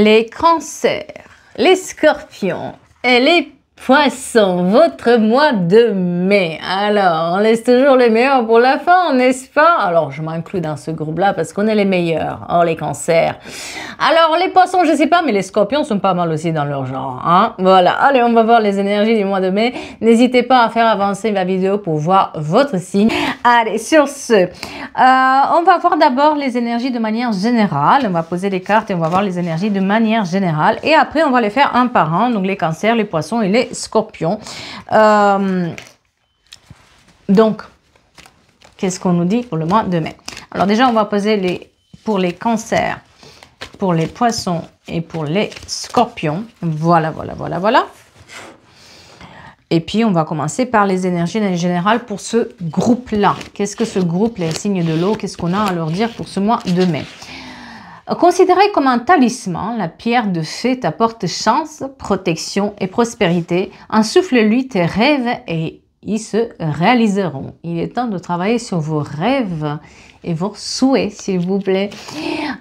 les cancers, les scorpions et les poissons, votre mois de mai. Alors, on laisse toujours les meilleurs pour la fin, n'est-ce pas? Alors, je m'inclus dans ce groupe-là parce qu'on est les meilleurs. Oh, les cancers. Alors, les poissons, je sais pas, mais les scorpions sont pas mal aussi dans leur genre. Hein? Voilà. Allez, on va voir les énergies du mois de mai. N'hésitez pas à faire avancer la vidéo pour voir votre signe. Allez, sur ce, on va voir d'abord les énergies de manière générale. On va poser les cartes et on va voir les énergies de manière générale. Et après, on va les faire un par un. Donc, les cancers, les poissons et les scorpions. Donc, qu'est-ce qu'on nous dit pour le mois de mai? Alors déjà, on va poser pour les cancers, pour les poissons et pour les scorpions. Voilà, voilà, voilà, voilà. Et puis, on va commencer par les énergies générales pour ce groupe-là. Qu'est-ce que ce groupe, les signes de l'eau, qu'est-ce qu'on a à leur dire pour ce mois de mai? Considérée comme un talisman, la pierre de fée t'apporte chance, protection et prospérité. Insuffle-lui tes rêves et ils se réaliseront. Il est temps de travailler sur vos rêves et vos souhaits, s'il vous plaît.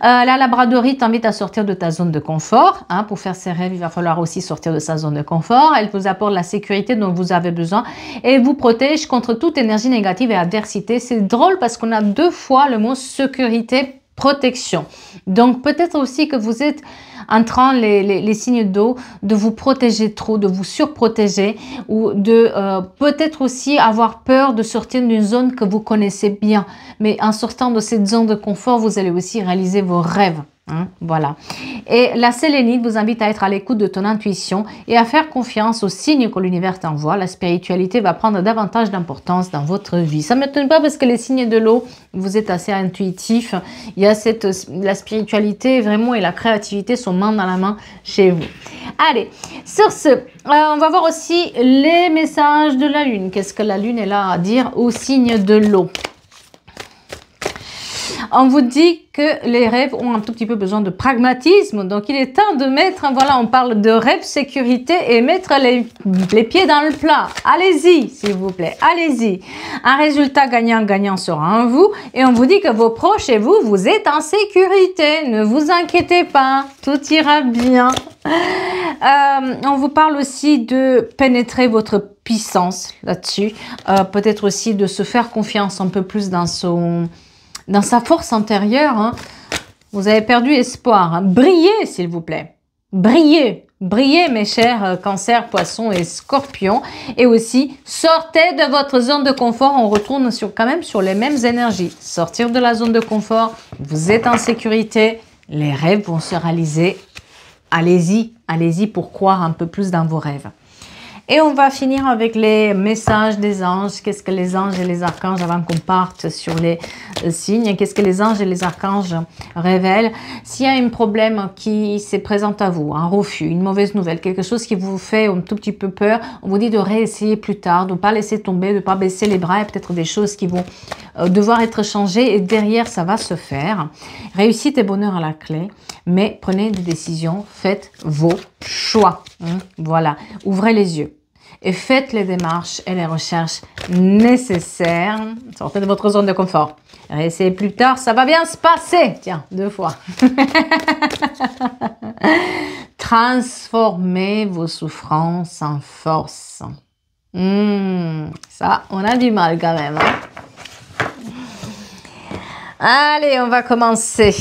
La labradorie t'invite à sortir de ta zone de confort. Hein, pour faire ses rêves, il va falloir aussi sortir de sa zone de confort. Elle vous apporte la sécurité dont vous avez besoin et vous protège contre toute énergie négative et adversité. C'est drôle parce qu'on a deux fois le mot sécurité, protection. Donc, peut-être aussi que vous êtes en train, les signes d'eau, de vous protéger trop, de vous surprotéger ou de peut-être aussi avoir peur de sortir d'une zone que vous connaissez bien. Mais en sortant de cette zone de confort, vous allez aussi réaliser vos rêves. Hein, voilà. Et la sélénite vous invite à être à l'écoute de ton intuition et à faire confiance aux signes que l'univers t'envoie. La spiritualité va prendre davantage d'importance dans votre vie. Ça ne m'étonne pas parce que les signes de l'eau, vous êtes assez intuitif. Il y a la spiritualité vraiment et la créativité sont main dans la main chez vous. Allez, sur ce, on va voir aussi les messages de la lune. Qu'est-ce que la lune est là à dire aux signes de l'eau? On vous dit que les rêves ont un tout petit peu besoin de pragmatisme. Donc, il est temps de mettre, voilà, on parle de rêve, sécurité et mettre les pieds dans le plat. Allez-y, s'il vous plaît, allez-y. Un résultat gagnant-gagnant sera en vous et on vous dit que vos proches et vous, vous êtes en sécurité. Ne vous inquiétez pas, tout ira bien. On vous parle aussi de pénétrer votre puissance là-dessus. Peut-être aussi de se faire confiance un peu plus dans sa force intérieure. Hein. Vous avez perdu espoir. Hein. Brillez, s'il vous plaît. Brillez. Brillez, mes chers cancers, poissons et scorpions. Et aussi, sortez de votre zone de confort. On retourne quand même sur les mêmes énergies. Sortir de la zone de confort. Vous êtes en sécurité. Les rêves vont se réaliser. Allez-y. Allez-y pour croire un peu plus dans vos rêves. Et on va finir avec les messages des anges. Qu'est-ce que les anges et les archanges, avant qu'on parte sur les signes, qu'est-ce que les anges et les archanges révèlent? S'il y a un problème qui se présente à vous, un refus, une mauvaise nouvelle, quelque chose qui vous fait un tout petit peu peur, on vous dit de réessayer plus tard, de ne pas laisser tomber, de ne pas baisser les bras. Il y a peut-être des choses qui vont devoir être changées et derrière, ça va se faire. Réussite et bonheur à la clé, mais prenez des décisions, faites vos choix. Hein, voilà, ouvrez les yeux. Et faites les démarches et les recherches nécessaires. Sortez de votre zone de confort. Essayez plus tard, ça va bien se passer. Tiens, 2 fois. Transformez vos souffrances en force. Ça, on a du mal quand même. Hein? Allez, on va commencer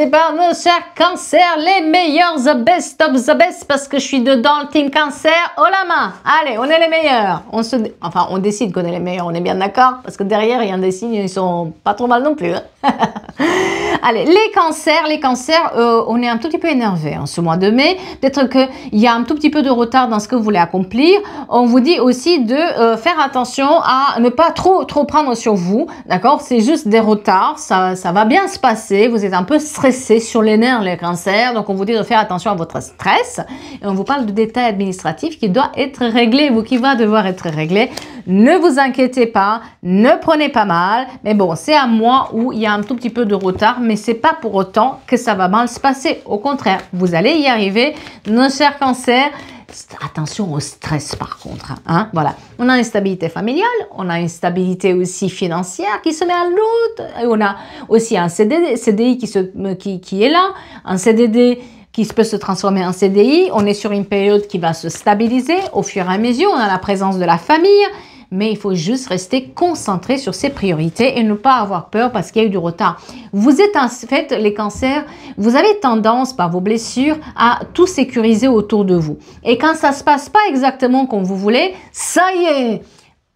par nos chers cancers, les meilleurs, the best of the best, parce que je suis dedans le team cancer, haut la main. Allez, on est les meilleurs. On décide qu'on est les meilleurs, on est bien d'accord, parce que derrière, il y a des signes, ils sont pas trop mal non plus. Hein. Allez, les cancers, on est un tout petit peu énervé en ce mois de mai. Peut-être qu'il y a un tout petit peu de retard dans ce que vous voulez accomplir. On vous dit aussi de faire attention à ne pas trop prendre sur vous. D'accord? C'est juste des retards. Ça va bien se passer. Vous êtes un peu stressé sur les nerfs, les cancers. Donc, on vous dit de faire attention à votre stress. Et on vous parle de détails administratifs qui doivent être réglés ou qui va devoir être réglé. Ne vous inquiétez pas. Ne prenez pas mal. Mais bon, c'est un mois où il y a un tout petit peu de retard. Mais c'est pas pour autant que ça va mal se passer. Au contraire, vous allez y arriver. Nos chers cancers, Attention au stress par contre. Hein, voilà. On a une stabilité familiale, on a une stabilité aussi financière qui se met en route. On a aussi un CDI qui est là, un CDD qui peut se transformer en CDI. On est sur une période qui va se stabiliser au fur et à mesure. On a la présence de la famille. Mais il faut juste rester concentré sur ses priorités et ne pas avoir peur parce qu'il y a eu du retard. Vous êtes en fait, les cancers, vous avez tendance par vos blessures à tout sécuriser autour de vous. Et quand ça ne se passe pas exactement comme vous voulez, ça y est,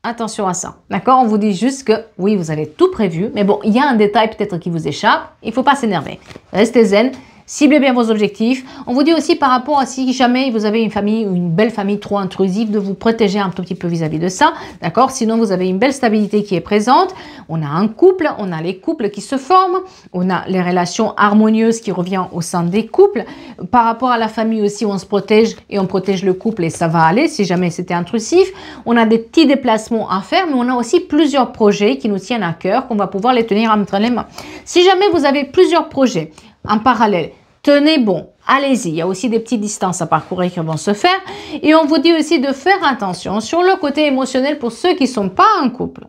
attention à ça. D'accord? On vous dit juste que oui, vous avez tout prévu, mais bon, il y a un détail peut-être qui vous échappe. Il ne faut pas s'énerver. Restez zen. Ciblez bien vos objectifs. On vous dit aussi par rapport à si jamais vous avez une famille ou une belle famille trop intrusive, de vous protéger un tout petit peu vis-à-vis de ça. D'accord? Sinon, vous avez une belle stabilité qui est présente. On a un couple, on a les couples qui se forment, on a les relations harmonieuses qui reviennent au sein des couples. Par rapport à la famille aussi, on se protège et on protège le couple et ça va aller si jamais c'était intrusif. On a des petits déplacements à faire, mais on a aussi plusieurs projets qui nous tiennent à cœur, qu'on va pouvoir les tenir entre les mains. Si jamais vous avez plusieurs projets en parallèle, tenez bon, allez-y. Il y a aussi des petites distances à parcourir qui vont se faire. Et on vous dit aussi de faire attention sur le côté émotionnel pour ceux qui ne sont pas en couple,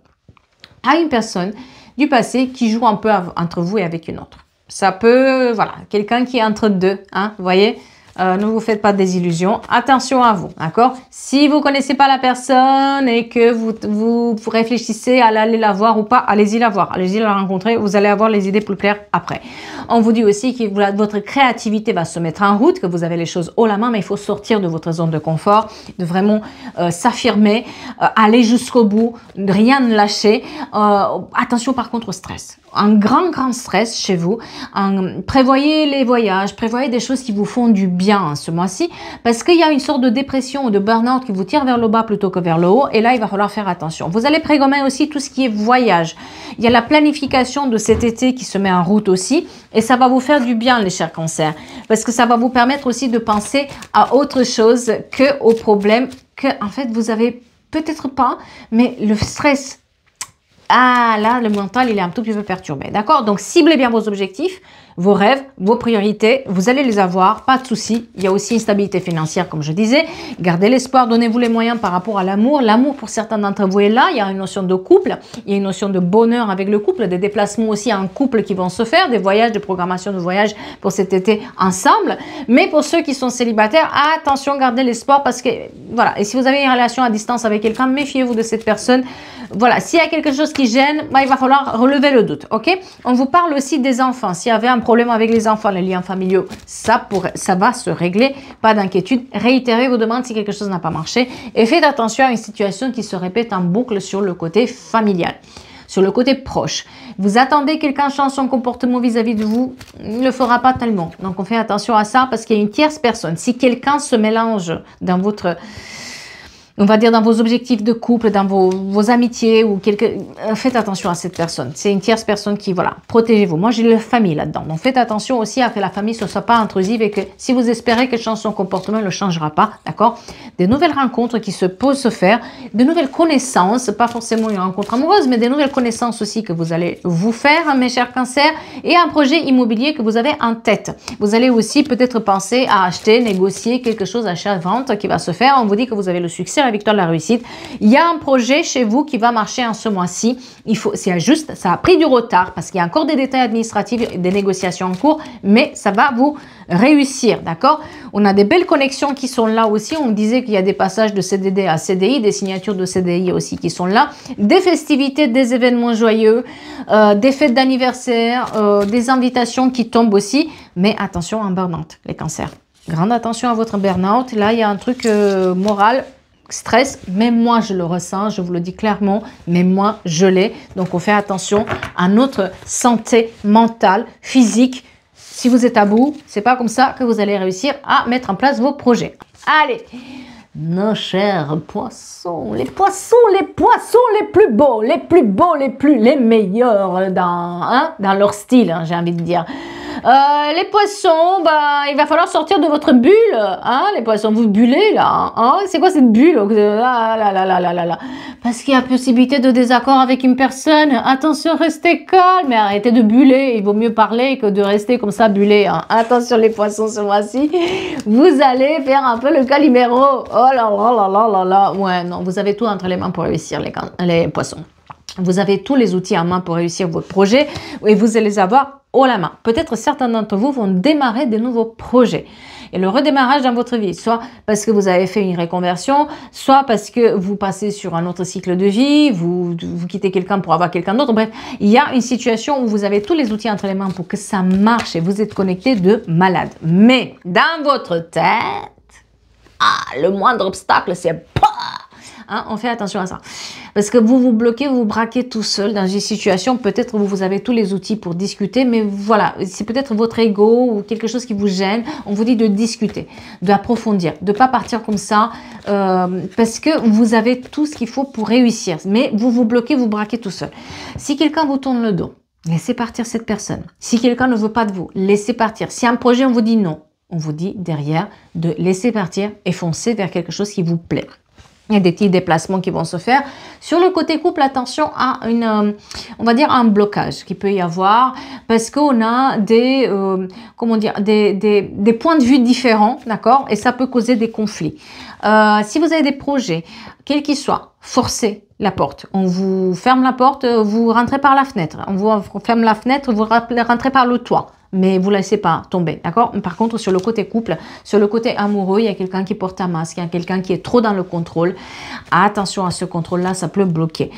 à une personne du passé qui joue un peu entre vous et avec une autre. Ça peut, voilà, quelqu'un qui est entre deux, hein, vous voyez. Ne vous faites pas des illusions. Attention à vous, d'accord? Si vous ne connaissez pas la personne et que vous réfléchissez à aller la voir ou pas, allez-y la voir. Allez-y la rencontrer. Vous allez avoir les idées plus claires après. On vous dit aussi que votre créativité va se mettre en route, que vous avez les choses haut la main, mais il faut sortir de votre zone de confort, de vraiment s'affirmer, aller jusqu'au bout, rien ne lâcher. Attention par contre au stress. Un grand stress chez vous. Prévoyez les voyages, prévoyez des choses qui vous font du bien ce mois-ci, parce qu'il y a une sorte de dépression ou de burn-out qui vous tire vers le bas plutôt que vers le haut, et là il va falloir faire attention. Vous allez programmer aussi tout ce qui est voyage. Il y a la planification de cet été qui se met en route aussi, et ça va vous faire du bien les chers cancers, parce que ça va vous permettre aussi de penser à autre chose que aux problèmes que en fait vous avez peut-être pas, mais le stress. Ah là, le mental, il est un tout petit peu perturbé. D'accord? Donc, ciblez bien vos objectifs, vos rêves, vos priorités. Vous allez les avoir, pas de souci. Il y a aussi une stabilité financière, comme je disais. Gardez l'espoir, donnez-vous les moyens par rapport à l'amour. L'amour, pour certains d'entre vous, est là. Il y a une notion de couple. Il y a une notion de bonheur avec le couple. Des déplacements aussi en couple qui vont se faire. Des voyages, des programmations de voyages pour cet été ensemble. Mais pour ceux qui sont célibataires, attention, gardez l'espoir parce que, voilà. Et si vous avez une relation à distance avec quelqu'un, méfiez-vous de cette personne. Voilà, s'il y a quelque chose qui gêne, bah, il va falloir relever le doute, ok? On vous parle aussi des enfants. S'il y avait un problème avec les enfants, les liens familiaux, ça va se régler. Pas d'inquiétude. Réitérez vos demandes si quelque chose n'a pas marché. Et faites attention à une situation qui se répète en boucle sur le côté familial. Sur le côté proche, vous attendez quelqu'un change son comportement vis-à-vis de vous, il ne le fera pas tellement. Donc, on fait attention à ça parce qu'il y a une tierce personne. Si quelqu'un se mélange dans votre... on va dire dans vos objectifs de couple, dans vos amitiés ou faites attention à cette personne. C'est une tierce personne qui, voilà, protégez-vous. Moi, j'ai la famille là-dedans. Donc, faites attention aussi à que la famille ne soit pas intrusive et que si vous espérez qu'elle change son comportement, elle ne le changera pas, d'accord? Des nouvelles rencontres qui peuvent se faire, de nouvelles connaissances, pas forcément une rencontre amoureuse, mais des nouvelles connaissances aussi que vous allez vous faire, mes chers cancers, et un projet immobilier que vous avez en tête. Vous allez aussi peut-être penser à acheter, négocier quelque chose, achat-vente qui va se faire. On vous dit que vous avez le succès, la victoire, la réussite. Il y a un projet chez vous qui va marcher en ce mois-ci. C'est juste, ça a pris du retard parce qu'il y a encore des détails administratifs et des négociations en cours, mais ça va vous réussir, d'accord? On a des belles connexions qui sont là aussi. On disait qu'il y a des passages de CDD à CDI, des signatures de CDI aussi qui sont là, des festivités, des événements joyeux, des fêtes d'anniversaire, des invitations qui tombent aussi, mais attention à un burn-out, les cancers. Grande attention à votre burn-out. Là, il y a un truc moral, stress, même moi je le ressens, je vous le dis clairement, même moi je l'ai. Donc on fait attention à notre santé mentale, physique. Si vous êtes à bout, c'est pas comme ça que vous allez réussir à mettre en place vos projets. Allez, nos chers poissons, les poissons les plus beaux, les meilleurs dans leur style, hein, j'ai envie de dire. Les poissons, bah, il va falloir sortir de votre bulle. Hein, les poissons, vous bullez là. Hein, c'est quoi cette bulle? Ah, là, là, là, là, là, là. Parce qu'il y a possibilité de désaccord avec une personne. Attention, restez calme et arrêtez de buller. Il vaut mieux parler que de rester comme ça buller. Hein. Attention les poissons ce mois-ci. Vous allez faire un peu le Calimero. Oh là là là là là là. Ouais, non, vous avez tout entre les mains pour réussir les poissons. Vous avez tous les outils en main pour réussir votre projet et vous allez les avoir haut la main. Peut-être certains d'entre vous vont démarrer de nouveaux projets. Et le redémarrage dans votre vie, soit parce que vous avez fait une reconversion, soit parce que vous passez sur un autre cycle de vie, vous quittez quelqu'un pour avoir quelqu'un d'autre. Bref, il y a une situation où vous avez tous les outils entre les mains pour que ça marche et vous êtes connecté de malade. Mais dans votre tête, le moindre obstacle, c'est... Hein, on fait attention à ça. Parce que vous vous bloquez, vous vous braquez tout seul dans une situation, peut-être où vous avez tous les outils pour discuter, mais voilà, c'est peut-être votre ego ou quelque chose qui vous gêne. On vous dit de discuter, d'approfondir, de ne pas partir comme ça, parce que vous avez tout ce qu'il faut pour réussir. Mais vous vous bloquez, vous braquez tout seul. Si quelqu'un vous tourne le dos, laissez partir cette personne. Si quelqu'un ne veut pas de vous, laissez partir. Si un projet, on vous dit non, on vous dit derrière de laisser partir et foncer vers quelque chose qui vous plaît. Il y a des petits déplacements qui vont se faire. Sur le côté couple, attention à on va dire un blocage qui peut y avoir parce qu'on a des points de vue différents, d'accord? Et ça peut causer des conflits. Si vous avez des projets, quels qu'ils soient, forcez la porte. On vous ferme la porte, vous rentrez par la fenêtre. On vous ferme la fenêtre, vous rentrez par le toit. Mais vous ne laissez pas tomber, d'accord? Par contre, sur le côté couple, sur le côté amoureux, il y a quelqu'un qui porte un masque, il y a quelqu'un qui est trop dans le contrôle. Attention à ce contrôle-là, ça peut bloquer.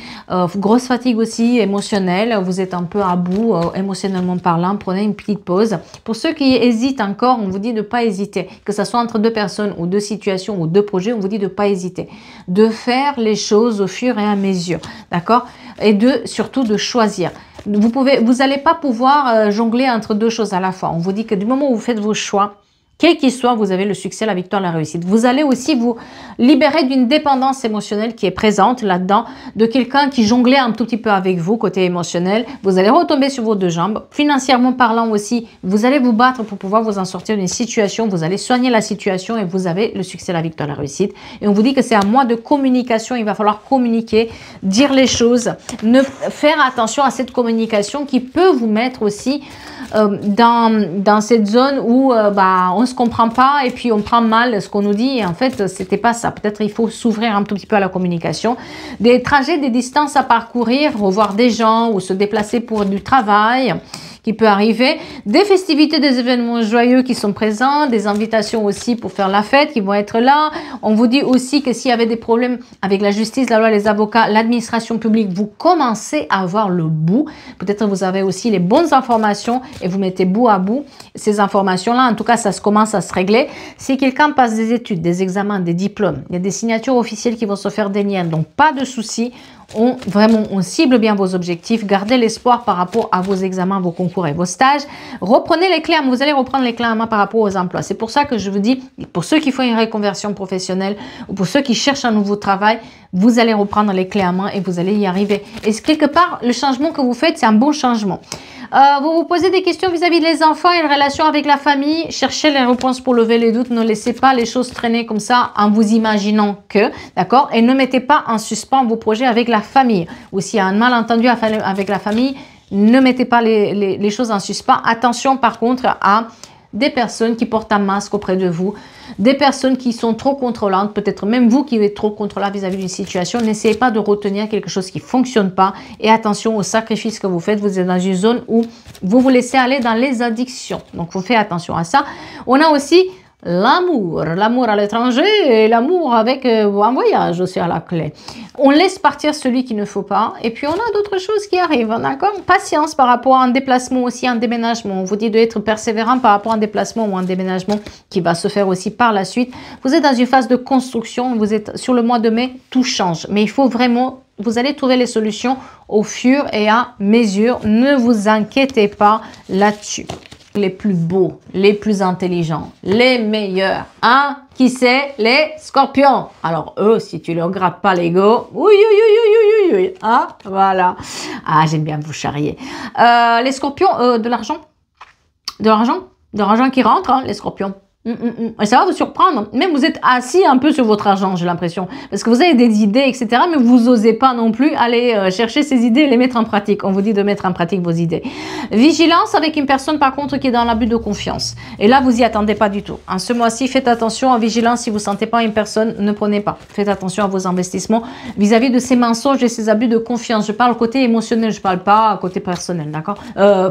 Grosse fatigue aussi émotionnelle, vous êtes un peu à bout émotionnellement parlant, prenez une petite pause. Pour ceux qui hésitent encore, on vous dit de ne pas hésiter. Que ce soit entre deux personnes ou deux situations ou deux projets, on vous dit de ne pas hésiter. De faire les choses au fur et à mesure, d'accord? Et surtout de choisir. Vous n'allez pas pouvoir jongler entre deux choses à la fois. On vous dit que du moment où vous faites vos choix, quel qu'il soit, vous avez le succès, la victoire, la réussite. Vous allez aussi vous libérer d'une dépendance émotionnelle qui est présente là-dedans, de quelqu'un qui jonglait un tout petit peu avec vous, côté émotionnel. Vous allez retomber sur vos deux jambes. Financièrement parlant aussi, vous allez vous battre pour pouvoir vous en sortir d'une situation. Vous allez soigner la situation et vous avez le succès, la victoire, la réussite. Et on vous dit que c'est un mois de communication. Il va falloir communiquer, dire les choses, faire attention à cette communication qui peut vous mettre aussi dans cette zone où on se comprend pas et puis on prend mal ce qu'on nous dit et en fait c'était pas ça. Peut-être il faut s'ouvrir un tout petit peu à la communication. Des trajets, des distances à parcourir, revoir des gens ou se déplacer pour du travail qui peut arriver, des festivités, des événements joyeux qui sont présents, des invitations aussi pour faire la fête qui vont être là. On vous dit aussi que s'il y avait des problèmes avec la justice, la loi, les avocats, l'administration publique, vous commencez à avoir le bout. Peut-être vous avez aussi les bonnes informations et vous mettez bout à bout ces informations-là. En tout cas, ça commence à se régler. Si quelqu'un passe des études, des examens, des diplômes, il y a des signatures officielles qui vont se faire des liens, donc pas de soucis. On cible bien vos objectifs, gardez l'espoir par rapport à vos examens, vos concours et vos stages. Reprenez les clés, vous allez reprendre les clés en main par rapport aux emplois. C'est pour ça que je vous dis, pour ceux qui font une reconversion professionnelle ou pour ceux qui cherchent un nouveau travail, vous allez reprendre les clés en main et vous allez y arriver. Et quelque part, le changement que vous faites, c'est un bon changement. Vous vous posez des questions vis-à-vis des enfants et de relations avec la famille. Cherchez les réponses pour lever les doutes. Ne laissez pas les choses traîner comme ça en vous imaginant que, d'accord? Et ne mettez pas en suspens vos projets avec la famille. Ou s'il y a un malentendu avec la famille, ne mettez pas les choses en suspens. Attention par contre à des personnes qui portent un masque auprès de vous, des personnes qui sont trop contrôlantes, peut-être même vous qui êtes trop contrôlable vis-à-vis d'une situation. N'essayez pas de retenir quelque chose qui ne fonctionne pas et attention aux sacrifices que vous faites. Vous êtes dans une zone où vous vous laissez aller dans les addictions. Donc, vous faites attention à ça. On a aussi l'amour à l'étranger et l'amour avec un voyage aussi à la clé. On laisse partir celui qu'il ne faut pas et puis on a d'autres choses qui arrivent, d'accord? Patience par rapport à un déplacement aussi, un déménagement. On vous dit d'être persévérant par rapport à un déplacement ou un déménagement qui va se faire aussi par la suite. Vous êtes dans une phase de construction, vous êtes sur le mois de mai, tout change. Mais il faut vraiment, vous allez trouver les solutions au fur et à mesure. Ne vous inquiétez pas là-dessus. Les plus beaux, les plus intelligents, les meilleurs. Hein? Qui c'est? Les scorpions. Alors eux, si tu leur grattes pas l'ego, oui, hein? Voilà. Ah, j'aime bien vous charrier. Les scorpions, de l'argent. de l'argent qui rentre, hein, les scorpions. Et ça va vous surprendre. Même vous êtes assis un peu sur votre argent, j'ai l'impression. Parce que vous avez des idées, etc. Mais vous n'osez pas non plus aller chercher ces idées et les mettre en pratique. On vous dit de mettre en pratique vos idées. Vigilance avec une personne, par contre, qui est dans l'abus de confiance. Et là, vous y attendez pas du tout. En ce mois-ci, faites attention en vigilance. Si vous ne sentez pas une personne, ne prenez pas. Faites attention à vos investissements vis-à-vis de ces mensonges et ces abus de confiance. Je parle côté émotionnel, je parle pas côté personnel, d'accord?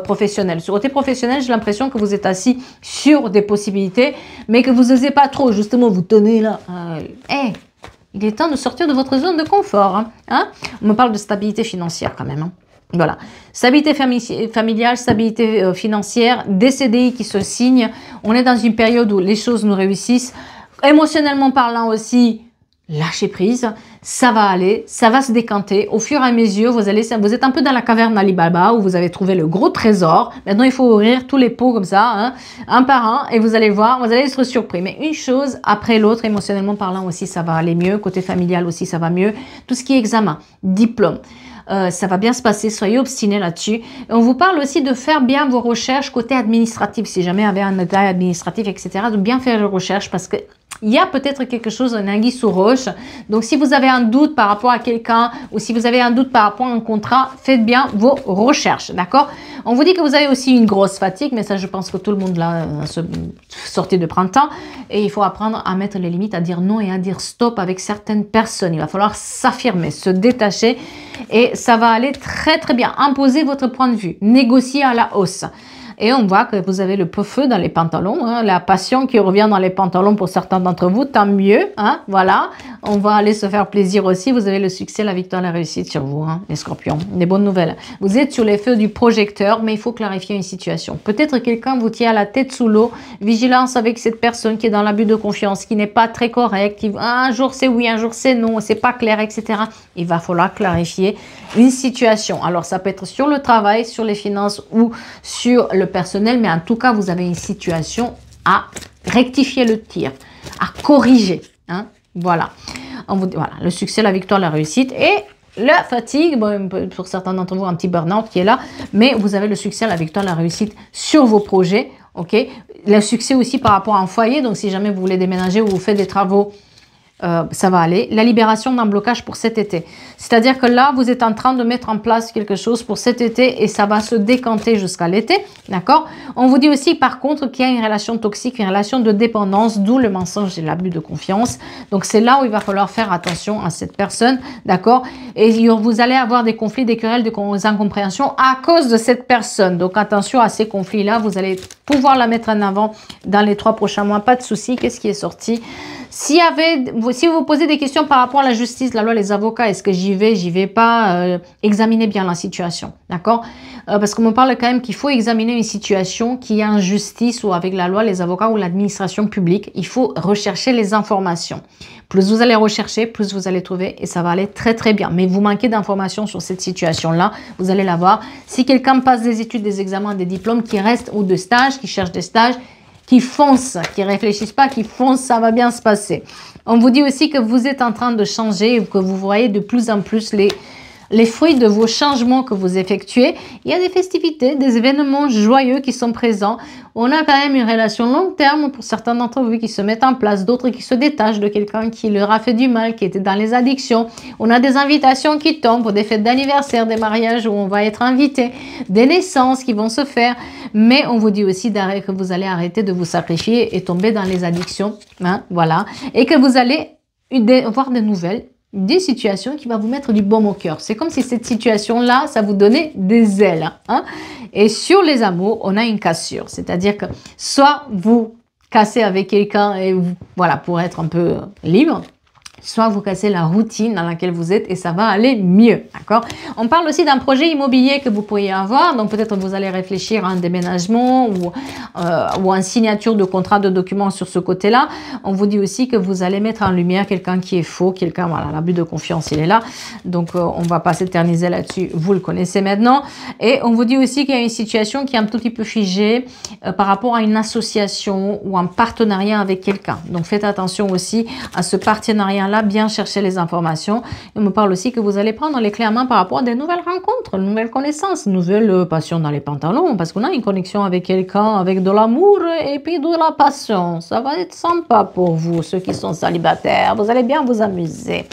Professionnel. Sur côté professionnel, j'ai l'impression que vous êtes assis sur des possibilités, mais que vous n'osez pas trop, justement, vous tenez là. Il est temps de sortir de votre zone de confort. On me parle de stabilité financière quand même. Voilà. Stabilité familiale, stabilité financière, des CDI qui se signent. On est dans une période où les choses nous réussissent. Émotionnellement parlant aussi, lâchez prise, ça va aller, ça va se décanter. Au fur et à mesure, vous êtes un peu dans la caverne d'Ali Baba où vous avez trouvé le gros trésor. Maintenant, il faut ouvrir tous les pots comme ça, un par un, et vous allez voir, vous allez être surpris. Mais une chose après l'autre, émotionnellement parlant aussi, ça va aller mieux. Côté familial aussi, ça va mieux. Tout ce qui est examen, diplôme, ça va bien se passer, soyez obstinés là-dessus. Et on vous parle aussi de faire bien vos recherches côté administratif, si jamais vous avez un détail administratif, etc., de bien faire les recherches parce que il y a peut-être quelque chose, un anguille sous roche. Donc, si vous avez un doute par rapport à quelqu'un ou si vous avez un doute par rapport à un contrat, faites bien vos recherches, d'accord? On vous dit que vous avez aussi une grosse fatigue, mais ça, je pense que tout le monde l'a sorti de printemps. Et il faut apprendre à mettre les limites, à dire non et à dire stop avec certaines personnes. Il va falloir s'affirmer, se détacher et ça va aller très, très bien. Imposez votre point de vue, négocier à la hausse. Et on voit que vous avez le feu dans les pantalons, la passion qui revient dans les pantalons pour certains d'entre vous, tant mieux, voilà. On va aller se faire plaisir aussi. Vous avez le succès, la victoire, la réussite sur vous, les scorpions. Des bonnes nouvelles. Vous êtes sur les feux du projecteur, mais il faut clarifier une situation. Peut-être quelqu'un vous tient la tête sous l'eau. Vigilance avec cette personne qui est dans l'abus de confiance, qui n'est pas très correcte. Un jour c'est oui, un jour c'est non, c'est pas clair, etc. Il va falloir clarifier une situation. Alors, ça peut être sur le travail, sur les finances ou sur le personnel, mais en tout cas, vous avez une situation à rectifier le tir, à corriger. Voilà. Voilà, le succès, la victoire, la réussite et la fatigue. Bon, pour certains d'entre vous, un petit burn-out qui est là, mais vous avez le succès, la victoire, la réussite sur vos projets. Ok. Le succès aussi par rapport à un foyer. Donc, si jamais vous voulez déménager ou vous faites des travaux, ça va aller. La libération d'un blocage pour cet été. C'est-à-dire que là, vous êtes en train de mettre en place quelque chose pour cet été et ça va se décanter jusqu'à l'été. D'accord? On vous dit aussi, par contre, qu'il y a une relation toxique, une relation de dépendance, d'où le mensonge et l'abus de confiance. Donc, c'est là où il va falloir faire attention à cette personne. D'accord? Et vous allez avoir des conflits, des querelles, des incompréhensions à cause de cette personne. Donc, attention à ces conflits-là. Vous allez pouvoir la mettre en avant dans les 3 prochains mois. Pas de souci. Qu'est-ce qui est sorti? Si vous vous posez des questions par rapport à la justice, la loi, les avocats, est-ce que j'y vais pas, examinez bien la situation, d'accord? Parce qu'on me parle quand même qu'il faut examiner une situation qui est en justice ou avec la loi, les avocats ou l'administration publique. Il faut rechercher les informations. Plus vous allez rechercher, plus vous allez trouver et ça va aller très très bien. Mais vous manquez d'informations sur cette situation-là, vous allez l'avoir. Si quelqu'un passe des études, des examens, des diplômes, qui reste ou de stages, qui cherche des stages, qui foncent, qui réfléchissent pas, qui foncent, ça va bien se passer. On vous dit aussi que vous êtes en train de changer et que vous voyez de plus en plus les fruits de vos changements que vous effectuez. Il y a des festivités, des événements joyeux qui sont présents. On a quand même une relation long terme pour certains d'entre vous qui se mettent en place, d'autres qui se détachent de quelqu'un qui leur a fait du mal, qui était dans les addictions. On a des invitations qui tombent pour des fêtes d'anniversaire, des mariages où on va être invité, des naissances qui vont se faire. Mais on vous dit aussi que vous allez arrêter de vous sacrifier et tomber dans les addictions. Voilà. Et que vous allez avoir des nouvelles, des situations qui vont vous mettre du baume au cœur. C'est comme si cette situation-là, ça vous donnait des ailes. Et sur les amours, on a une cassure. C'est-à-dire que soit vous cassez avec quelqu'un et voilà, pour être un peu libre, soit vous cassez la routine dans laquelle vous êtes et ça va aller mieux, d'accord? On parle aussi d'un projet immobilier que vous pourriez avoir, donc peut-être vous allez réfléchir à un déménagement ou à une signature de contrat de documents sur ce côté-là. On vous dit aussi que vous allez mettre en lumière quelqu'un qui est faux, quelqu'un, voilà, l'abus de confiance, il est là, donc on va pas s'éterniser là-dessus, vous le connaissez maintenant. Et on vous dit aussi qu'il y a une situation qui est un tout petit peu figée par rapport à une association ou un partenariat avec quelqu'un. Donc faites attention aussi à ce partenariat Voilà, bien chercher les informations. Il me parle aussi que vous allez prendre les clés en main par rapport à des nouvelles rencontres, nouvelles connaissances, nouvelles passions dans les pantalons, parce qu'on a une connexion avec quelqu'un, avec de l'amour et puis de la passion. Ça va être sympa pour vous, ceux qui sont célibataires. Vous allez bien vous amuser.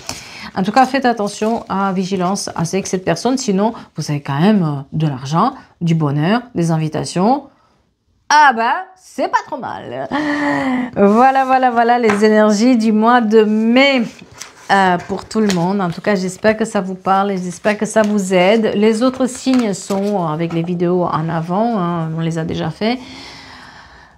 En tout cas, faites attention à vigilance avec cette personne, sinon vous avez quand même de l'argent, du bonheur, des invitations. Ah bah, c'est pas trop mal. Voilà les énergies du mois de mai pour tout le monde. En tout cas, j'espère que ça vous parle et j'espère que ça vous aide. Les autres signes sont avec les vidéos en avant, hein, on les a déjà fait.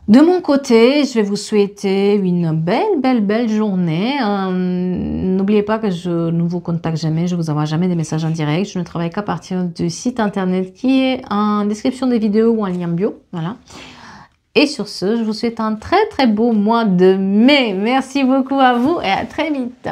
De mon côté, je vais vous souhaiter une belle journée. N'oubliez pas que je ne vous contacte jamais, je ne vous envoie jamais des messages en direct. Je ne travaille qu'à partir du site internet qui est en description des vidéos ou en lien bio. Voilà. Et sur ce, je vous souhaite un très beau mois de mai. Merci beaucoup à vous et à très vite.